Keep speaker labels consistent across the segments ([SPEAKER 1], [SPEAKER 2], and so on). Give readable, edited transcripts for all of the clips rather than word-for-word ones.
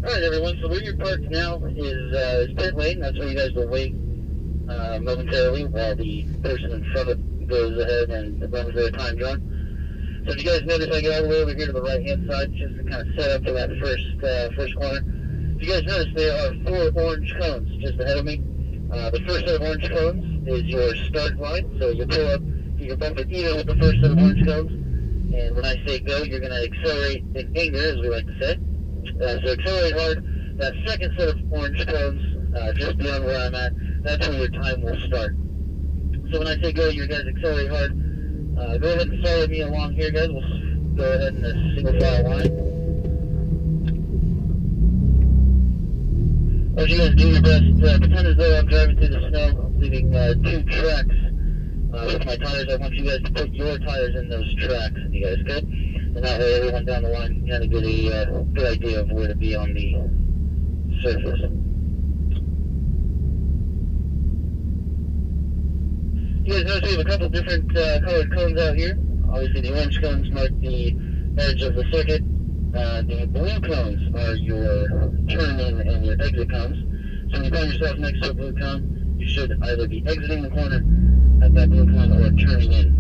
[SPEAKER 1] Alright everyone, so where you're parked now is pit lane. That's where you guys will wait momentarily while the person in front of it goes ahead and runs their time run. So if you guys notice, I get all the way over here to the right hand side just to kind of set up for that first corner. If you guys notice, there are 4 orange cones just ahead of me. The first set of orange cones is your start line, so you pull up, you can bump it even with the first set of orange cones, and when I say go, you're going to accelerate in anger, as we like to say. So accelerate hard. That second set of orange cones, just beyond where I'm at, that's when your time will start. So when I say go, you guys accelerate hard. Go ahead and follow me along here, guys. We'll go ahead in a single file line. As you guys do your best, pretend as though I'm driving through the snow, leaving 2 tracks with my tires. I want you guys to put your tires in those tracks. You guys good? And that way everyone down the line can kind of get a good idea of where to be on the surface. You guys notice we have a couple different colored cones out here. Obviously the orange cones mark the edge of the circuit. The blue cones are your turn in and your exit cones. So when you find yourself next to a blue cone, you should either be exiting the corner at that blue cone or turning in.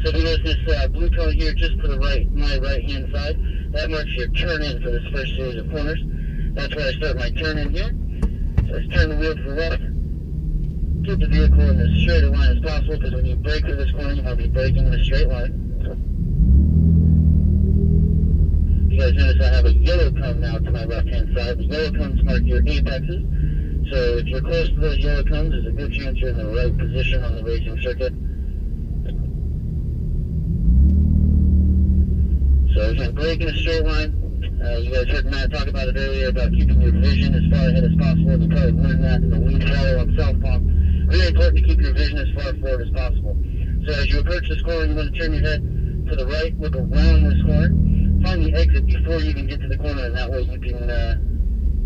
[SPEAKER 1] So if you notice this blue cone here just to the right, my right hand side, that marks your turn in for this first series of corners. That's where I start my turn in here. So I turn the wheel to the left, keep the vehicle in as straight a line as possible, because when you brake for this corner, you want to be braking in a straight line. You guys notice I have a yellow cone now to my left hand side. The yellow cones mark your apexes. So if you're close to those yellow cones, there's a good chance you're in the right position on the racing circuit. So again, brake in a straight line. You guys heard Matt talk about it earlier about keeping your vision as far ahead as possible, and you probably learned that in the lead follow on southbound. Really important to keep your vision as far forward as possible. So as you approach this corner, you want to turn your head to the right, look around this corner, find the exit before you even get to the corner, and that way you can,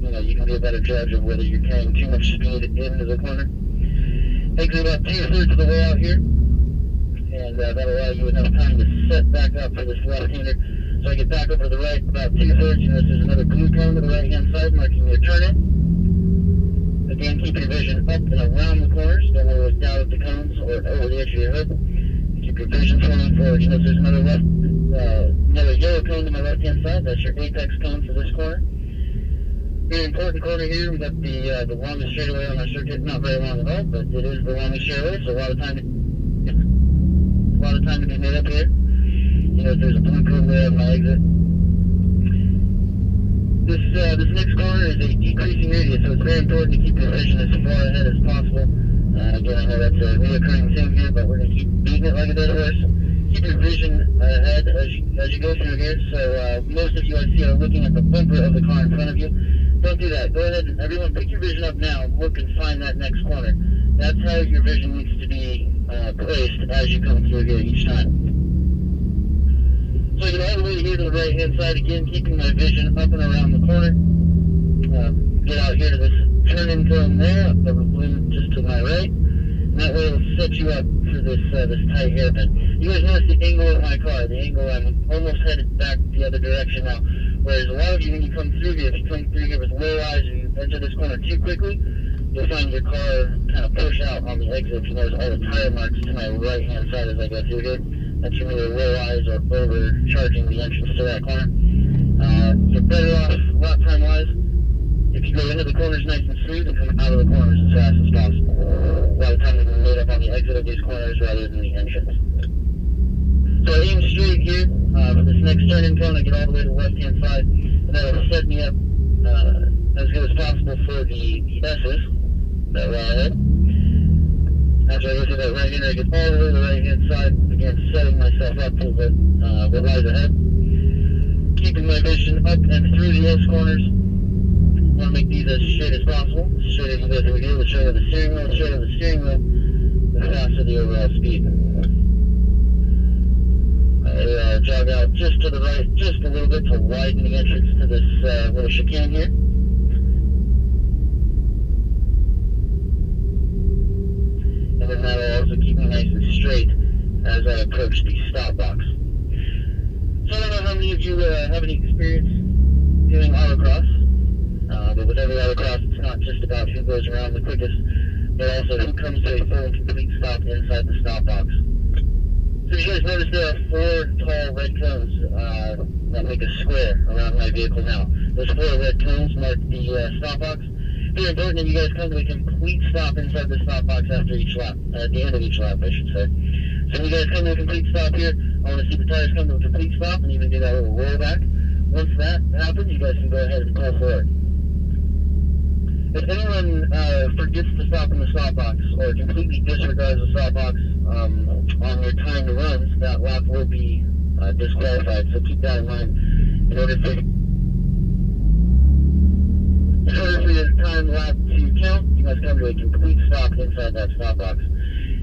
[SPEAKER 1] you can be a better judge of whether you're carrying too much speed into the corner. Exit about 2/3 of the way out here, and that'll allow you enough time to set back up for this left-hander. So I get back over to the right about 2/3. You notice there's another blue cone to the right-hand side marking your turn-in. Again, keep your vision up and around the corners. Don't want to look down at the cones or over the edge of your hood. Keep your vision pointing forward. You notice there's another yellow cone to my left-hand side. That's your apex cone for this corner. Very important corner here. We got the longest straightaway on our circuit. Not very long at all, but it is the longest straightaway, so a lot of time to be made up here. You know, there's a blue cone there on my exit. This next corner is a decreasing radius, so it's very important to keep your vision as far ahead as possible. Again, I know that's a reoccurring thing here, but we're going to keep beating it like a dead horse. Keep your vision ahead as you go through here. So most of you I see are looking at the bumper of the car in front of you. Don't do that. Go ahead and everyone pick your vision up now and look and find that next corner. That's how your vision needs to be placed as you come through here each time. So I get all the way here to the right hand side again, keeping my vision up and around the corner. Get out here to this turn-in cone there, up the blue just to my right. And that way it'll set you up for this tight hairpin. You guys notice the angle of my car. The angle, I'm almost headed back the other direction now. Whereas a lot of you, when you come through here, if you come through here with low eyes or you enter this corner too quickly, you'll find your car kind of push out on the exit. You notice all the tire marks to my right-hand side as I go through here. That's from either low eyes or overcharging the entrance to that corner. You're better off lap time-wise if you go into the corners nice and smooth and come out of the corners as fast as possible. A lot of times we're made up on the exit of these corners rather than the entrance. So I aim straight here for this next turn-in cone. I get all the way to the left-hand side, and that'll set me up as good as possible for the S's that lie ahead. After I go through that right-hander, I get all the way to the right-hand side, again setting myself up for what lies ahead. Keeping my vision up and through the S corners. I want to make these as straight as possible. Straight as you go through here, the straighter the steering wheel, the faster the overall speed. I jog out just to the right, just a little bit to widen the entrance to this little chicane here. And then that'll also keep me nice and straight as I approach the stop box. So I don't know how many of you have any experience doing autocross. just about who goes around the quickest, but also who comes to a full and complete stop inside the stop box. So you guys notice there are 4 tall red cones that make a square around my vehicle now. Those 4 red cones mark the stop box. Very important that you guys come to a complete stop inside the stop box after each lap, at the end of each lap, I should say. So when you guys come to a complete stop here, I want to see the tires come to a complete stop and even do that little rollback. Once that happens, you guys can go ahead and pull forward. If anyone forgets to stop in the stop box or completely disregards the stop box on your timed runs, that lap will be disqualified. So keep that in mind. In order for your timed lap to count, you must come to a complete stop inside that stop box.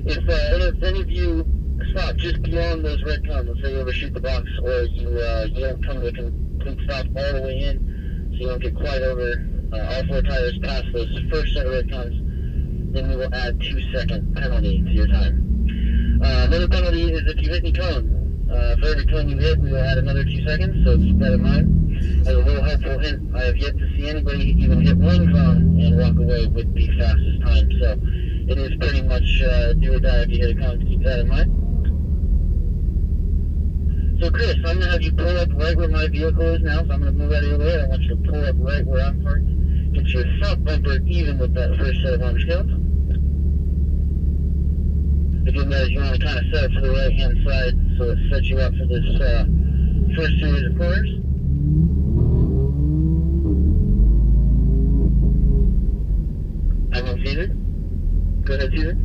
[SPEAKER 1] If any of you stop just beyond those red cones, let's say you overshoot the box, or you don't come to a complete stop all the way in, so you don't get quite over all 4 tires past those first set of red cones, then we will add 2-second penalty to your time. Another penalty is if you hit any cone. For every cone you hit, we will add another 2 seconds, so keep that in mind. As a little helpful hint, I have yet to see anybody even hit 1 cone and walk away with the fastest time, so it is pretty much do or die if you hit a cone, so keep that in mind. So Chris, I'm going to have you pull up right where my vehicle is now, so I'm going to move out of your way. I want you to pull up right where I'm parked. Get your front bumper even with that first set of underscales. Again, guys, you want to kind of set it to the right-hand side so it sets you up for this first series of corners. I'm on Caesar. Go ahead, Caesar.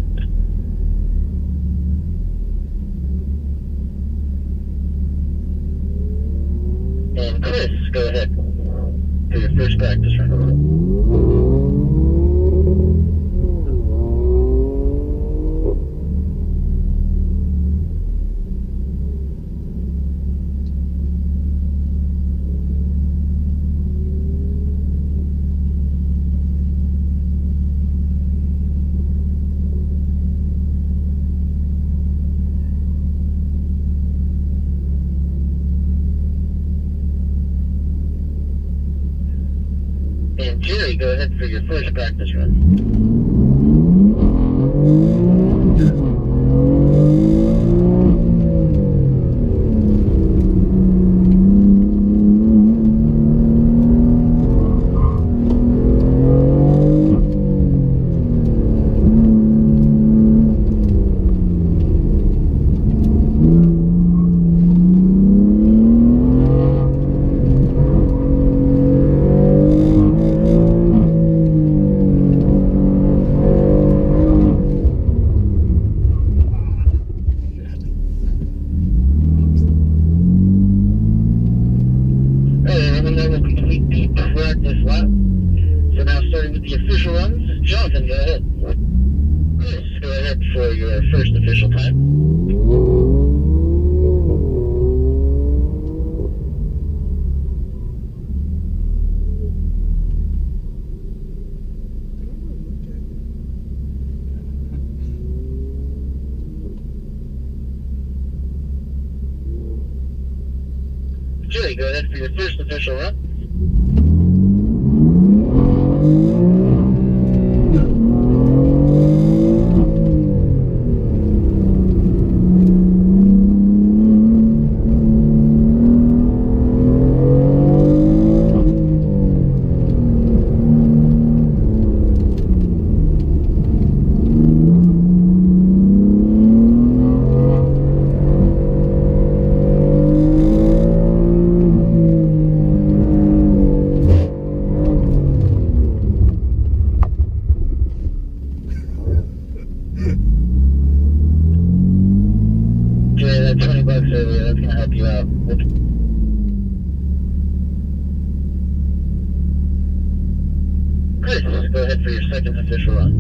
[SPEAKER 1] And Chris, go ahead for your first practice run. And Jerry, go ahead for your first practice run. Practice lap. So now starting with the official runs, Jonathan, go ahead. Chris, go ahead for your first official time. Jerry, go ahead for your first official run. That $20 earlier, that's going to help you out. Chris, go ahead for your second official run.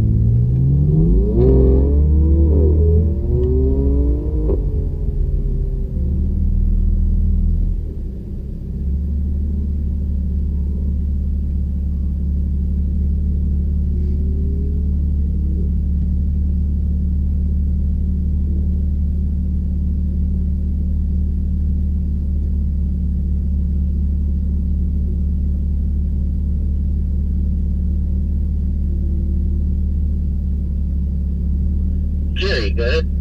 [SPEAKER 1] go ahead.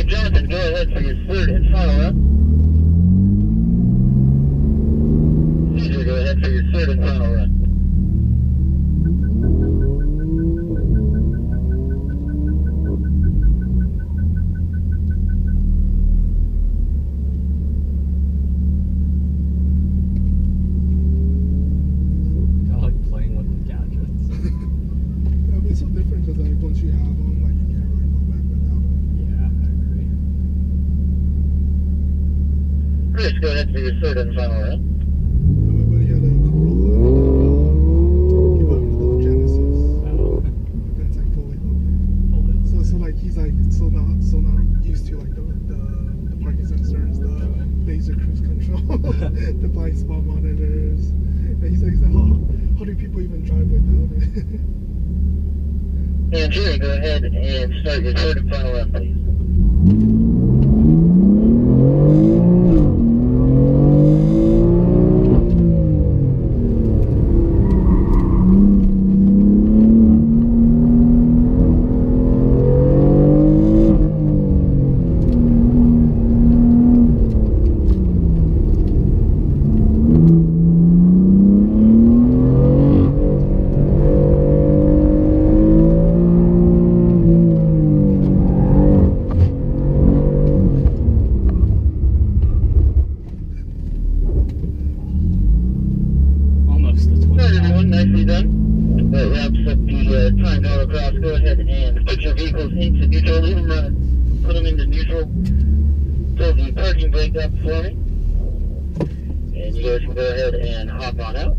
[SPEAKER 1] Jonathan, go ahead for your third and final run. Caesar, go ahead for your third and final run.
[SPEAKER 2] I like playing with the gadgets.
[SPEAKER 3] Yeah, but it's so different because like once you have them, like you can't really go back without them.
[SPEAKER 2] Yeah, I agree.
[SPEAKER 1] Chris, go ahead for your third and final run.
[SPEAKER 3] My buddy had a Corolla. He bought one of those Genesis.
[SPEAKER 2] Oh.
[SPEAKER 3] But that's like fully loaded. So like he's like so not used to like the parking sensors, the laser cruise control, the blind spot monitors. And he's like, how do people even drive without it?
[SPEAKER 1] And Jerry, go ahead and start your third and final run, please. Nicely done. That wraps up the timed autocross. Go ahead and put your vehicles into neutral. Leave them run. Put them into neutral. Pull the parking brake up for me. And you guys can go ahead and hop on out.